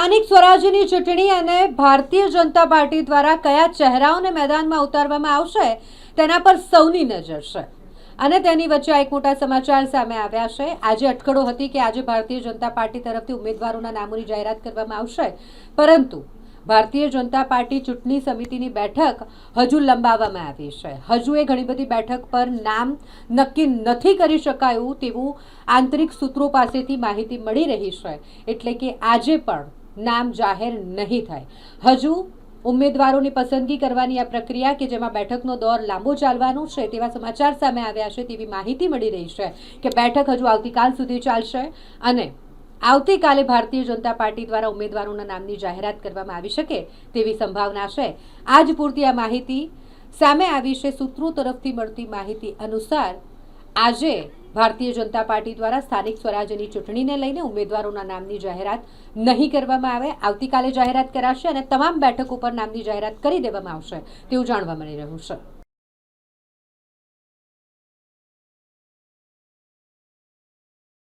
સ્થાનિક સ્વરાજ્યની ચૂંટણી અને ભારતીય જનતા પાર્ટી દ્વારા કયા ચહેરાઓને મેદાનમાં ઉતારવામાં આવશે તેના પર સૌની નજર છે અને તેની વચ્ચે એક મોટા સમાચાર સામે આવ્યા છે। આજે અટકળો હતી કે આજે ભારતીય જનતા પાર્ટી તરફથી ઉમેદવારોના નામોની જાહેરાત કરવામાં આવશે, પરંતુ ભારતીય જનતા પાર્ટી ચૂંટણી સમિતિની બેઠક હજુ લંબાવવામાં આવી છે। હજુ એ ઘણી બધી બેઠક પર નામ નક્કી નથી કરી શકાયું તેવું આંતરિક સૂત્રો પાસેથી માહિતી મળી રહી છે, એટલે કે આજે પણ નામ જાહેર નહીં થાય। હજુ ઉમેદવારોની પસંદગી કરવાની આ પ્રક્રિયા કે જેમાં બેઠકનો દોર લાંબો ચાલવાનો છે તેવા સમાચાર સામે આવ્યા છે, તેવી માહિતી મળી રહી છે કે બેઠક હજુ આવતીકાલ સુધી ચાલશે અને આવતીકાલે ભારતીય જનતા પાર્ટી દ્વારા ઉમેદવારોના નામની જાહેરાત કરવામાં આવી શકે તેવી સંભાવના છે। આજ પૂરતી આ માહિતી સામે આવી છે। સૂત્રો તરફથી મળતી માહિતી અનુસાર આજે ભારતીય જનતા પાર્ટી દ્વારા સ્થાનિક સ્વરાજ્યની ચૂંટણીને લઈને ઉમેદવારોના નામની જાહેરાત નહીં કરવામાં આવે, આવતીકાલે જાહેરાત કરાશે અને તમામ બેઠકો પર નામની જાહેરાત કરી દેવામાં આવશે તેવું જાણવા મળી રહ્યું છે।